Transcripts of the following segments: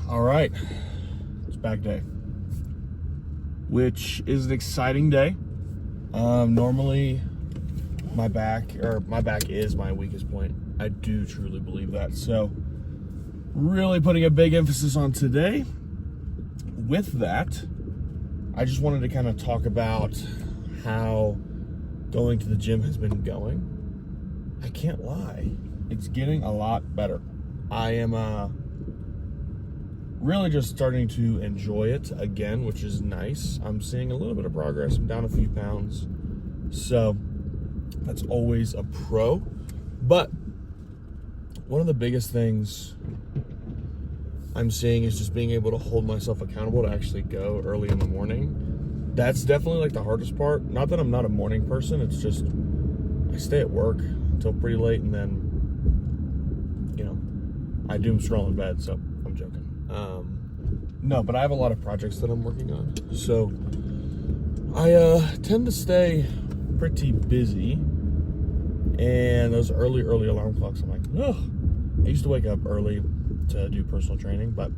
All right, it's back day, which is an exciting day. Normally my back is my weakest point. I do truly believe that. So really putting a big emphasis on today. With that, I just wanted to kind of talk about how going to the gym has been going. I can't lie, it's getting a lot better. I am really just starting to enjoy it again, which is nice. I'm seeing a little bit of progress. I'm down a few pounds, so that's always a pro. But one of the biggest things I'm seeing is just being able to hold myself accountable to actually go early in the morning. That's definitely like the hardest part. Not that I'm not a morning person, it's just I stay at work until pretty late, and then I doom scroll in bed, so I'm joking. No, but I have a lot of projects that I'm working on, so I tend to stay pretty busy. And those early alarm clocks, I'm like, ugh. I used to wake up early to do personal training, but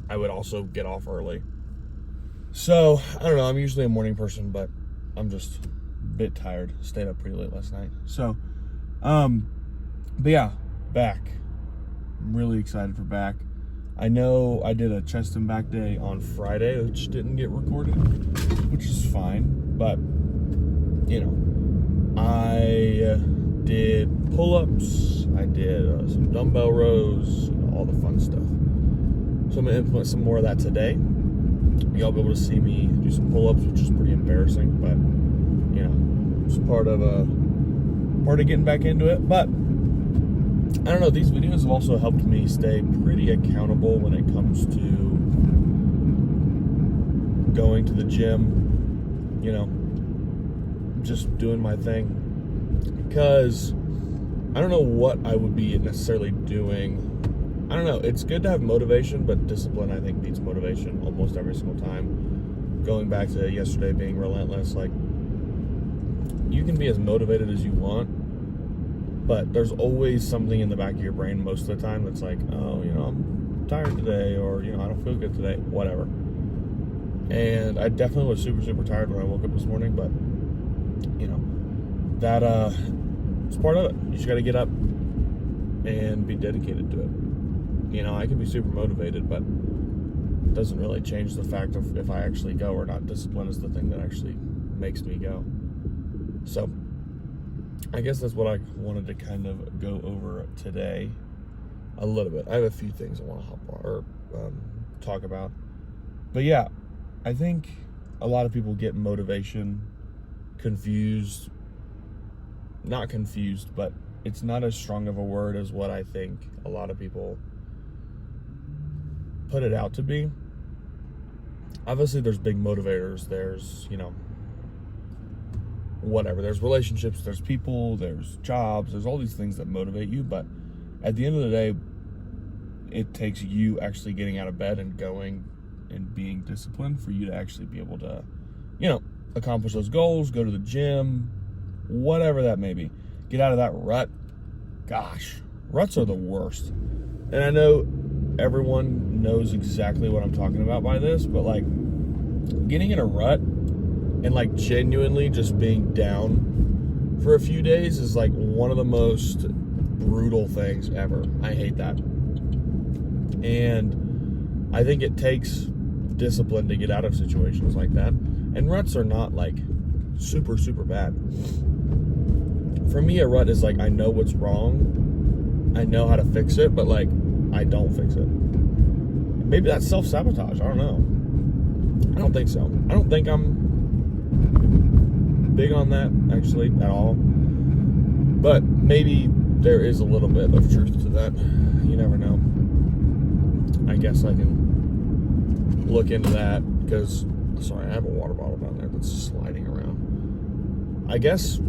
I would also get off early. So I don't know, I'm usually a morning person, but I'm just a bit tired. Stayed up pretty late last night. So but yeah, back. I'm really excited for back. I know I did a chest and back day on Friday, which didn't get recorded, which is fine, but I did pull-ups, I did some dumbbell rows, all the fun stuff. So I'm gonna implement some more of that today. Y'all be able to see me do some pull-ups, which is pretty embarrassing, but it's part of getting back into it. But I don't know, these videos have also helped me stay pretty accountable when it comes to going to the gym, just doing my thing. Because I don't know what I would be necessarily doing. I don't know, it's good to have motivation, but discipline, I think, beats motivation almost every single time. Going back to yesterday being relentless, like, you can be as motivated as you want, but there's always something in the back of your brain most of the time that's like, oh, I'm tired today, or, I don't feel good today, whatever. And I definitely was super tired when I woke up this morning, but, that, it's part of it. You just got to get up and be dedicated to it. I can be super motivated, but it doesn't really change the fact of if I actually go or not. Discipline is the thing that actually makes me go. So I guess that's what I wanted to kind of go over today a little bit. I have a few things I want to hop on or talk about. But yeah, I think a lot of people get motivation confused. Not confused, but it's not as strong of a word as what I think a lot of people put it out to be. Obviously, there's big motivators. There's, whatever. There's relationships, there's people, there's jobs, there's all these things that motivate you. But at the end of the day, it takes you actually getting out of bed and going and being disciplined for you to actually be able to, accomplish those goals, go to the gym, whatever that may be. Get out of that rut. Gosh, ruts are the worst. And I know everyone knows exactly what I'm talking about by this, but like getting in a rut and like genuinely just being down for a few days is like one of the most brutal things ever. I hate that. And I think it takes discipline to get out of situations like that. And ruts are not like super bad. For me, a rut is like, I know what's wrong, I know how to fix it, but like, I don't fix it. Maybe that's self-sabotage, I don't know. I don't think so. I don't think I'm big on that, actually, at all. But maybe there is a little bit of truth to that. You never know. I guess I can look into that, because, sorry, I have a water bottle down there that's sliding around. I guess,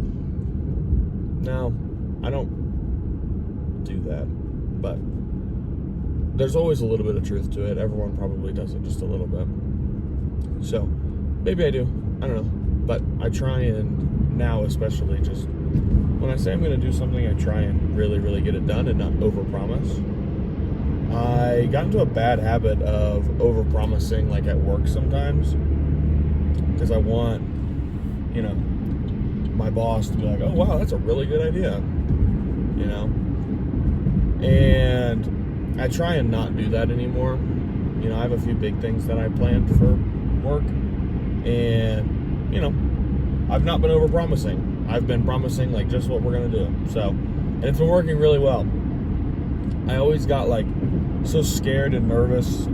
no, I don't do that, but there's always a little bit of truth to it. Everyone probably does it just a little bit. So maybe I do. I don't know. But I try and now, especially, just when I say I'm going to do something, I try and really get it done and not overpromise. I I got into a bad habit of overpromising, like at work sometimes, because I want, you know, my boss to be like, oh wow, that's a really good idea, you know. And I try and not do that anymore. You know, I have a few big things that I planned for work, and you know, I've not been overpromising. I've been promising like just what we're gonna do. So, and it's been working really well. I always got like so scared and nervous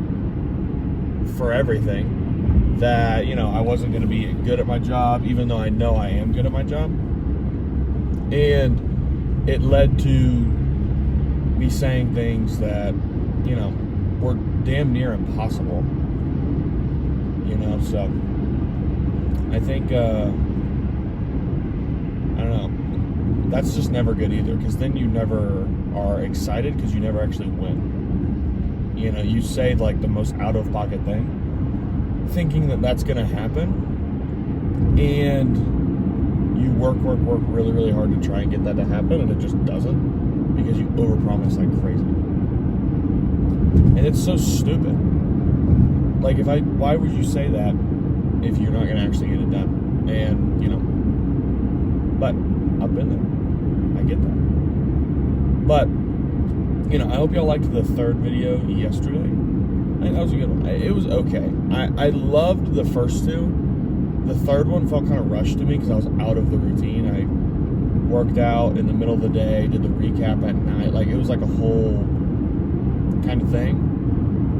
for everything that, you know, I wasn't going to be good at my job, even though I know I am good at my job. And it led to me saying things that, you know, were damn near impossible. You know, so I think, I don't know, that's just never good either, because then you never are excited because you never actually win. You know, you say like the most out-of-pocket thing, thinking that that's going to happen, and you work really, really hard to try and get that to happen, and it just doesn't, because you overpromise like crazy. And it's so stupid. Like, why would you say that if you're not going to actually get it done? And, you know, but I've been there. I get that. But, you know, I hope y'all liked the third video yesterday. I think that was a good one. It was okay. I loved the first two. The third one felt kind of rushed to me because I was out of the routine. I worked out in the middle of the day, did the recap at night. Like, it was like a whole kind of thing.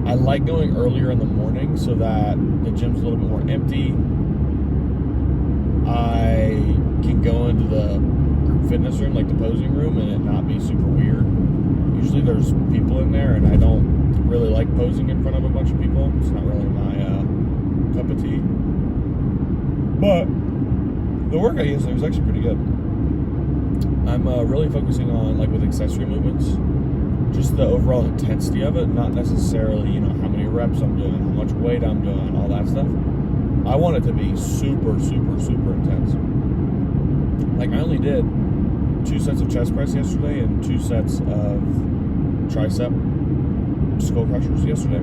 I like going earlier in the morning so that the gym's a little bit more empty. I can go into the group fitness room, like the posing room, and it not be super weird. Usually there's people in there, and I don't really like posing in front of a bunch of people. It's not really my cup of tea. But the workout yesterday was actually pretty good. I'm really focusing on, like, with accessory movements, just the overall intensity of it, not necessarily, you know, how many reps I'm doing, how much weight I'm doing, all that stuff. I want it to be super, super, super intense. Like, I only did 2 sets of chest press yesterday and 2 sets of tricep skull crushers yesterday.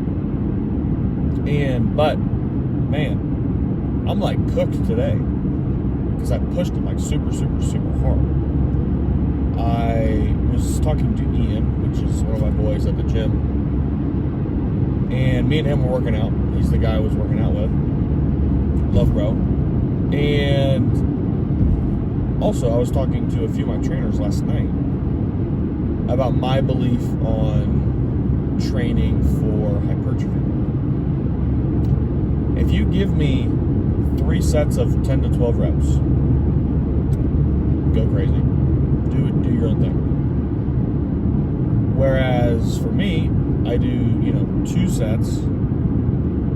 But, man, I'm like cooked today because I pushed them like super, super, super hard. I was talking to Ian, which is one of my boys at the gym, and me and him were working out. He's the guy I was working out with. Love bro. And also I was talking to a few of my trainers last night about my belief on training for hypertrophy. If you give me 3 sets of 10 to 12 reps, go crazy. Do your own thing. Whereas for me, I do, you know, 2 sets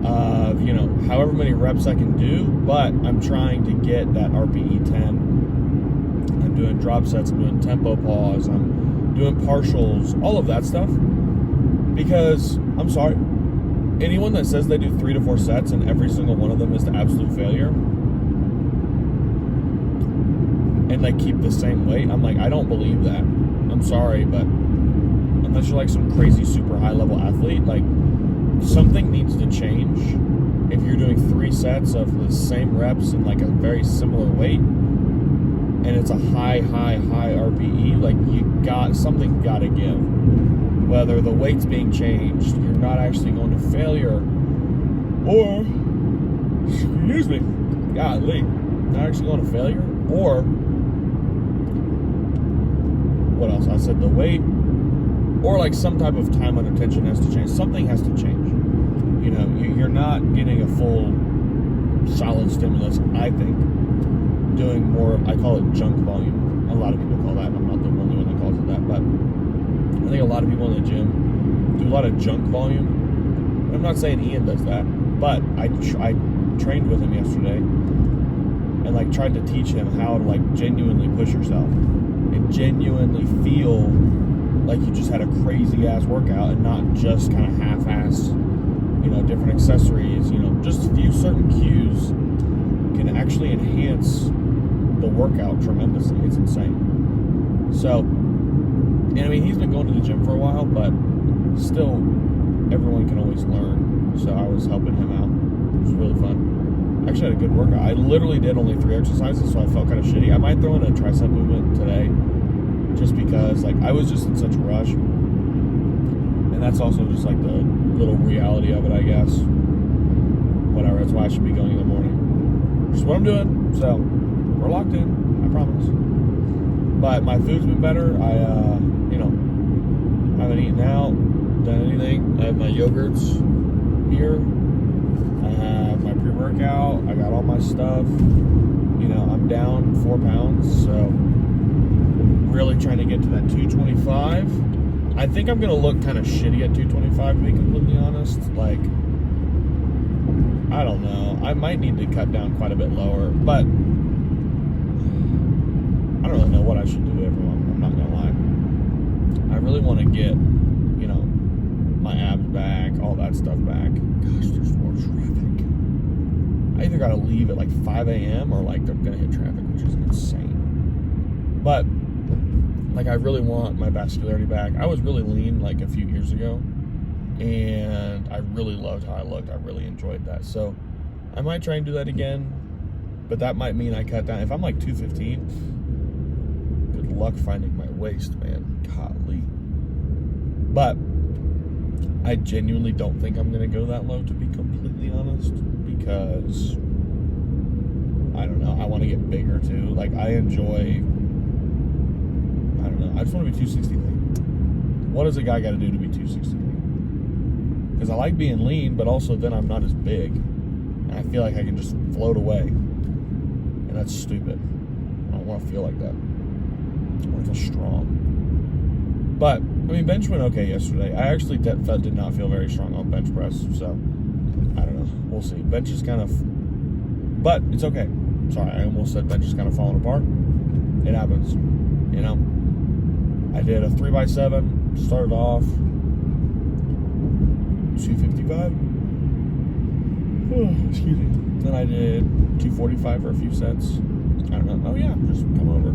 of, you know, however many reps I can do, but I'm trying to get that RPE 10. I'm doing drop sets, I'm doing tempo pause, I'm doing partials, all of that stuff. Because, I'm sorry, anyone that says they do 3 to 4 sets and every single one of them is the absolute failure, and like keep the same weight, I'm like, I don't believe that. I'm sorry, but unless you're like some crazy super high level athlete, like, something needs to change if you're doing 3 sets of the same reps and like a very similar weight, and it's a high RPE. Like, something gotta give. Whether the weight's being changed, you're not actually going to failure, or, excuse me, golly, not actually going to failure, or, what else? I said the weight, or like some type of time under tension has to change. Something has to change. You know, you're not getting a full solid stimulus, I think, doing more, I call it junk volume. A lot of people call that, I'm not the only one that calls it that, but I think a lot of people in the gym do a lot of junk volume. And I'm not saying Ian does that, but I trained with him yesterday and like tried to teach him how to like genuinely push yourself and genuinely feel like you just had a crazy ass workout, and not just kind of half-ass, you know, different accessories, you know, just a few certain cues can actually enhance the workout tremendously. It's insane. So, and I mean, he's been going to the gym for a while, but still, everyone can always learn. So I was helping him out. It was really fun. Actually had a good workout. I literally did only 3 exercises, so I felt kind of shitty. I might throw in a tricep movement today, just because like I was just in such a rush. And that's also just like the little reality of it, I guess. Whatever, that's why I should be going in the morning. Which is what I'm doing. So we're locked in, I promise. But my food's been better. I haven't eaten out, done anything. I have my yogurts here. I have my pre-workout. I got all my stuff. I'm down 4 pounds, so really trying to get to that 225. I think I'm gonna look kind of shitty at 225, to be completely honest. Like, I don't know. I might need to cut down quite a bit lower, but I don't really know what I should do, everyone. I'm not gonna lie. I really want to get, my abs back, all that stuff back. Gosh, there's more traffic. I either gotta leave at like 5 a.m. or like I'm gonna hit traffic, which is insane. But like, I really want my vascularity back. I was really lean like a few years ago, and I really loved how I looked. I really enjoyed that. So I might try and do that again, but that might mean I cut down. If I'm like 215, good luck finding my waist, man. Golly. But I genuinely don't think I'm gonna go that low, to be completely honest, because I don't know. I want to get bigger too. Like, I enjoy. I don't know. I just want to be 260 lean. What does a guy got to do to be 260 lean? Because I like being lean, but also then I'm not as big, and I feel like I can just float away, and that's stupid. I don't want to feel like that. I want to feel strong. But I mean, bench went okay yesterday. I actually did not feel very strong on bench press, so I don't know. We'll see. Bench is kind of, but it's okay. Sorry, I almost said bench is kind of falling apart. It happens, I did a 3x7. Started off 255. Oh, excuse me. Then I did 245 for a few sets. I don't know. Oh yeah, just come over.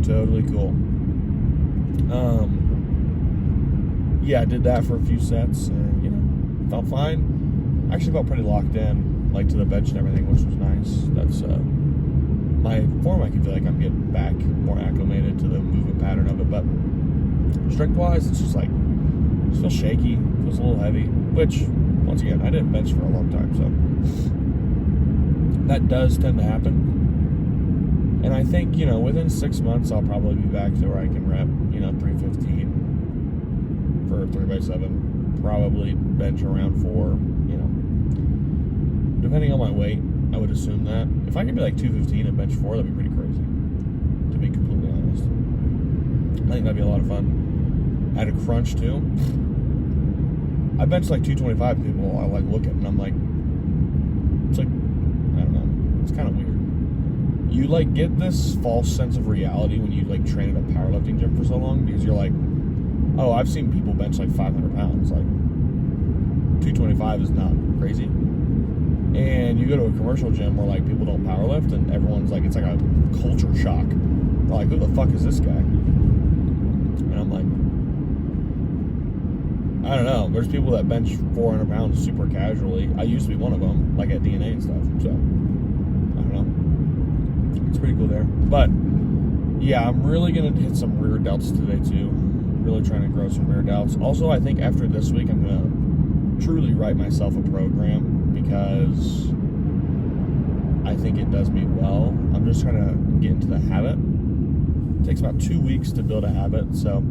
Totally cool. Yeah, I did that for a few sets, and felt fine. Actually felt pretty locked in, like to the bench and everything, which was nice. That's my form. I can feel like I'm getting back more acclimated to the movement pattern of it. But strength wise, it's just like, it feels shaky, feels a little heavy, which once again, I didn't bench for a long time, so that does tend to happen. And I think, within 6 months, I'll probably be back to where I can rep, 315 for a 3x7. Probably bench around 4, Depending on my weight, I would assume that. If I could be like 215 and bench 4, that'd be pretty crazy, to be completely honest. I think that'd be a lot of fun. I had a crunch, too. I benched like 225 people. I look at it and I'm like, it's like, I don't know. It's kind of weird. You get this false sense of reality when you train at a powerlifting gym for so long, because you're like, oh, I've seen people bench like 500 pounds. Like 225 is not crazy. And you go to a commercial gym where people don't powerlift, and everyone's like, it's like a culture shock. They're like, who the fuck is this guy? And I'm like, I don't know. There's people that bench 400 pounds super casually. I used to be one of them, like at DNA and stuff. So I don't know. It's pretty cool there. But yeah, I'm really gonna hit some rear delts today too. Really trying to grow some rear delts. Also, I think after this week, I'm gonna truly write myself a program, because I think it does me well. I'm just trying to get into the habit. It takes about 2 weeks to build a habit, so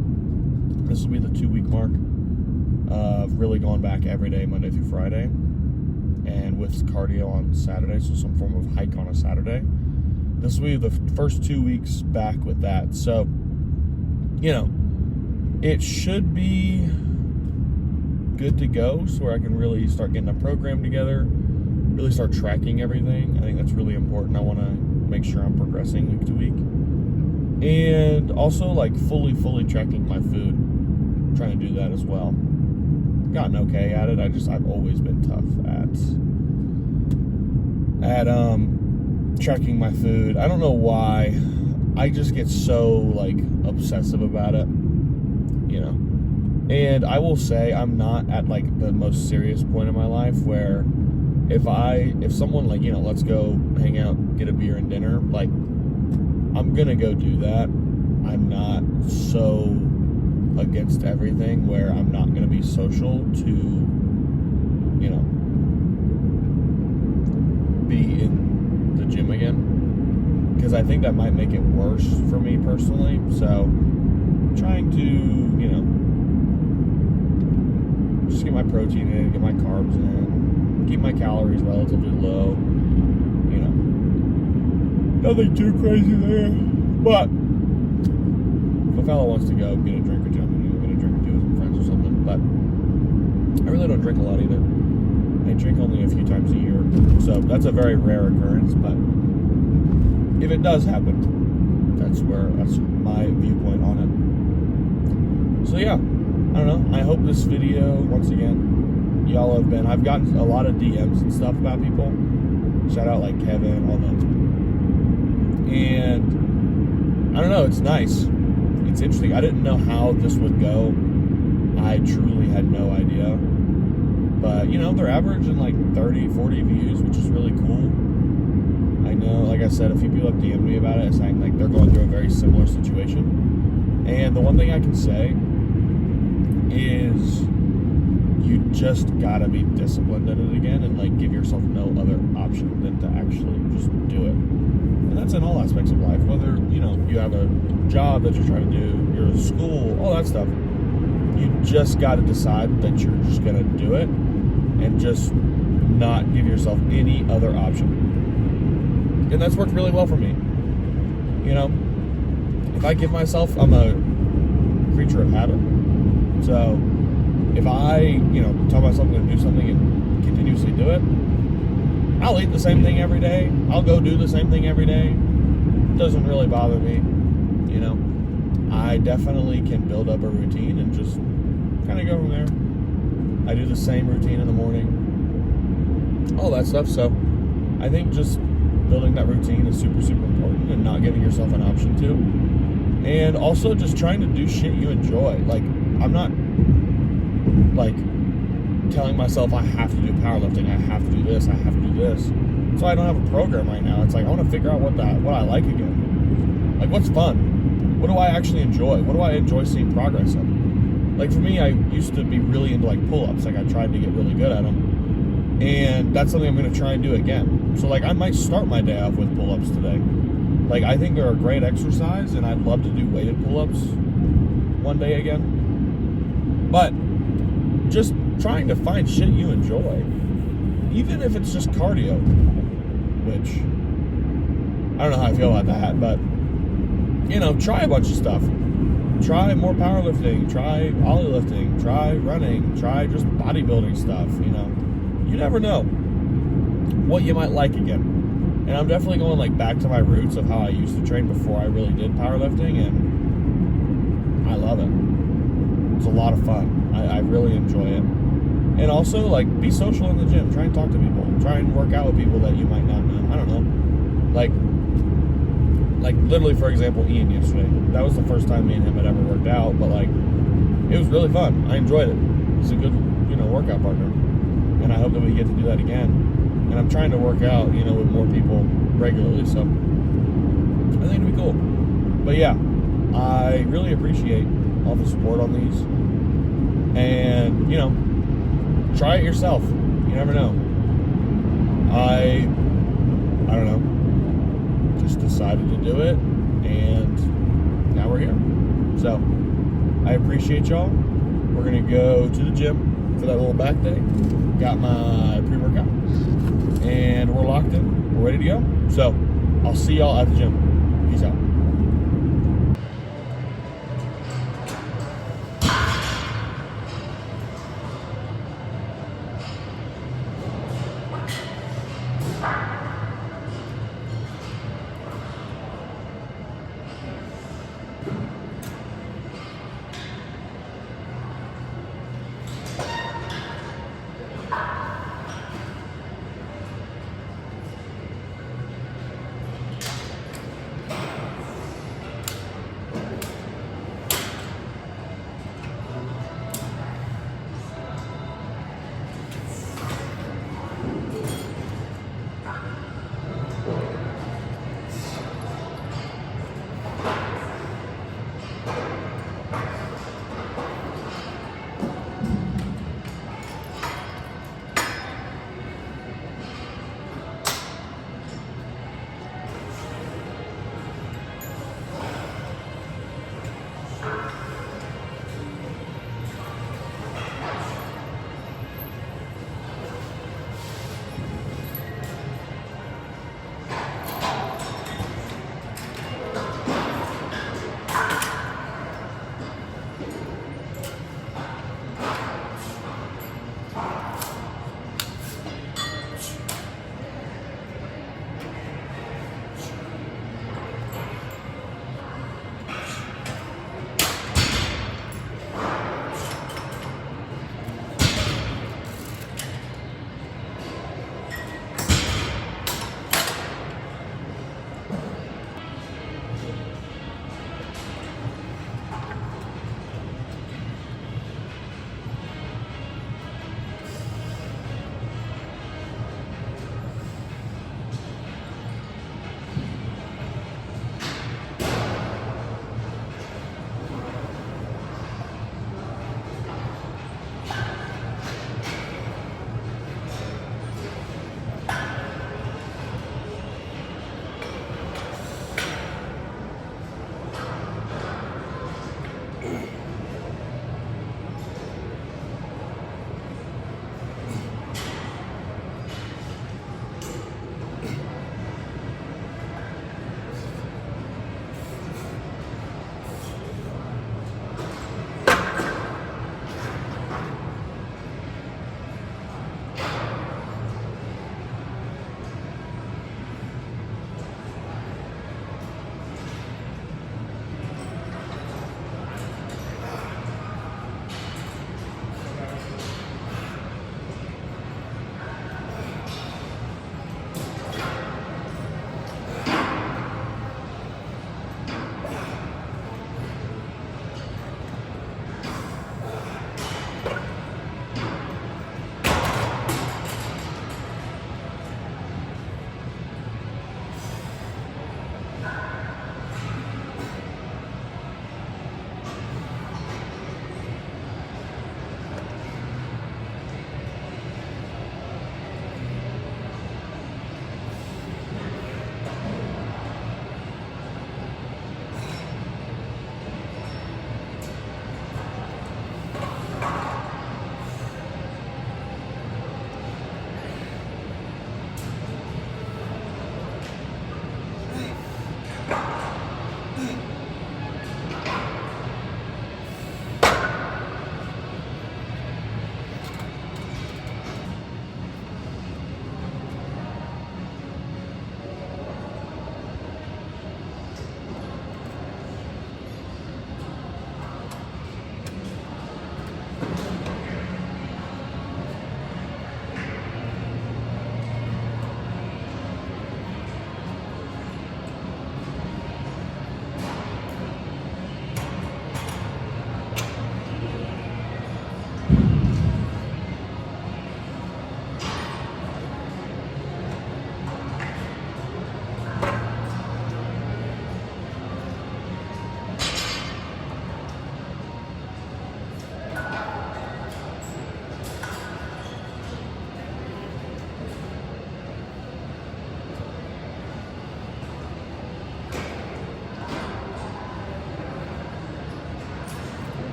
this will be the 2-week mark of really going back every day, Monday through Friday, and with cardio on Saturday, so some form of hike on a Saturday. This will be the first 2 weeks back with that. So, it should be good to go, so where I can really start getting a program together, really start tracking everything. I think that's really important. I want to make sure I'm progressing week to week. And also, fully tracking my food. I'm trying to do that as well. Gotten okay at it. I've always been tough at tracking my food. I don't know why. I just get so obsessive about it, And I will say I'm not at like the most serious point in my life where if someone like, let's go hang out, get a beer and dinner, like I'm gonna go do that. I'm not so against everything where I'm not gonna be social to, be in the gym again. Because I think that might make it worse for me personally. So trying to, just get my protein in, get my carbs in, keep my calories relatively low. Nothing too crazy there. But if a fella wants to go get a drink or something, get a drink or two with some friends or something. But I really don't drink a lot either. I drink only a few times a year. So that's a very rare occurrence. But if it does happen, that's my viewpoint on it. So yeah, I don't know. I hope this video, once again, I've gotten a lot of DMs and stuff about people. Shout out like Kevin, all them. And I don't know, it's nice. It's interesting. I didn't know how this would go. I truly had no idea. But, they're averaging like 30, 40 views, which is really cool. I know, like I said, a few people have DM'd me about it, saying like they're going through a very similar situation. And the one thing I can say is you just gotta be disciplined in it again and like give yourself no other option than to actually just do it. And that's in all aspects of life, whether you have a job that you're trying to do, you're in school, all that stuff. You just gotta decide that you're just gonna do it and just not give yourself any other option. And that's worked really well for me. If I give myself, I'm a creature of habit. So if I, tell myself I'm going to do something and continuously do it, I'll eat the same thing every day. I'll go do the same thing every day. It doesn't really bother me. I definitely can build up a routine and just kind of go from there. I do the same routine in the morning. All that stuff. So I think just building that routine is super, super important and not giving yourself an option to. And also just trying to do shit you enjoy. Like, I'm not like telling myself I have to do powerlifting, I have to do this, I have to do this. So I don't have a program right now. It's like I want to figure out what I like again. Like, what's fun? What do I actually enjoy? What do I enjoy seeing progress in? Like, for me, I used to be really into like pull-ups. Like, I tried to get really good at them. And that's something I'm going to try and do again. So like I might start my day off with pull-ups today. Like, I think they're a great exercise and I'd love to do weighted pull-ups one day again. But just trying to find shit you enjoy, even if it's just cardio, which I don't know how I feel about that, but try a bunch of stuff. Try more powerlifting, try ollie lifting, try running, try just bodybuilding stuff. You never know what you might like again. And I'm definitely going like back to my roots of how I used to train before I really did powerlifting, and I love it. It's a lot of fun. I really enjoy it. And also, like, be social in the gym. Try and talk to people. Try and work out with people that you might not know. I don't know. Like literally, for example, Ian yesterday. That was the first time me and him had ever worked out, but like, it was really fun. I enjoyed it. He's a good, workout partner. And I hope that we get to do that again. And I'm trying to work out, with more people regularly. So I think it'll be cool. But yeah, I really appreciate all the support on these. And, try it yourself. You never know. I don't know. Just decided to do it, and now we're here. So I appreciate y'all. We're gonna go to the gym for that little back day. Got my pre-workout, and we're locked in. We're ready to go. So I'll see y'all at the gym. Peace out.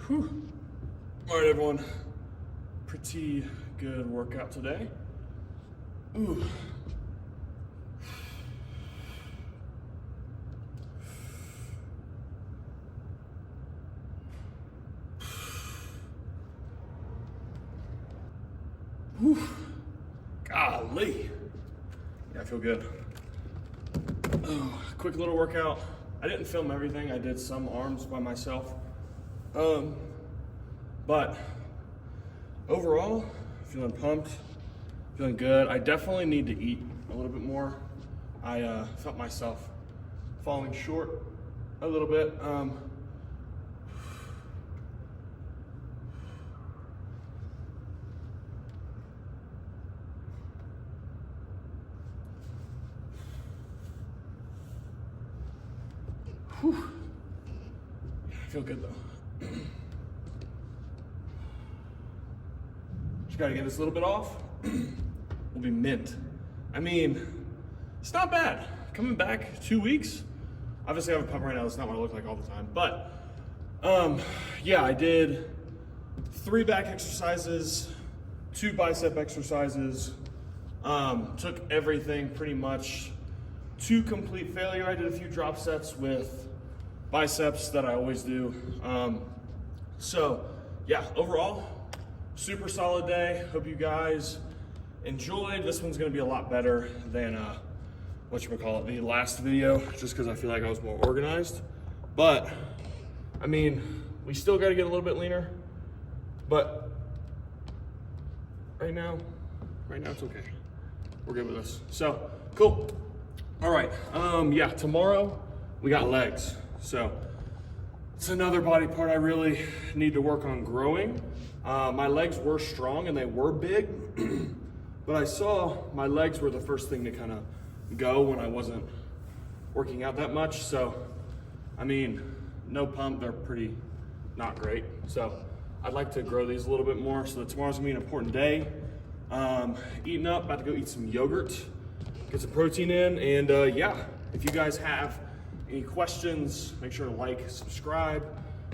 Whew. All right, everyone. Pretty good workout today. Ooh. Whew. Golly. Yeah, I feel good. Oh, quick little workout. I didn't film everything. I did some arms by myself. But overall, feeling pumped, feeling good. I definitely need to eat a little bit more. I felt myself falling short a little bit. Whew. I feel good though. Just gotta get this a little bit off. We'll be mint. I mean, it's not bad. Coming back 2 weeks. Obviously I have a pump right now, that's not what I look like all the time. But yeah, I did 3 back exercises, 2 bicep exercises, took everything pretty much to complete failure. I did a few drop sets with biceps that I always do. So yeah, overall, super solid day. Hope you guys enjoyed. This one's gonna be a lot better than whatchamacallit, the last video, just because I feel like I was more organized. But I mean, we still got to get a little bit leaner, but right now it's okay. We're good with this. So cool. All right. Yeah, tomorrow we got legs. So it's another body part I really need to work on growing. My legs were strong and they were big, but I saw my legs were the first thing to kind of go when I wasn't working out that much. So, I mean, no pump, they're pretty not great. So I'd like to grow these a little bit more. So tomorrow's gonna be an important day. Eating up, about to go eat some yogurt, get some protein in, and yeah, if you guys have any questions, make sure to like, subscribe,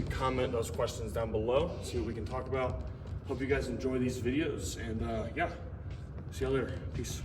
comment those questions down below, see what we can talk about. Hope you guys enjoy these videos, and yeah, see you later. Peace.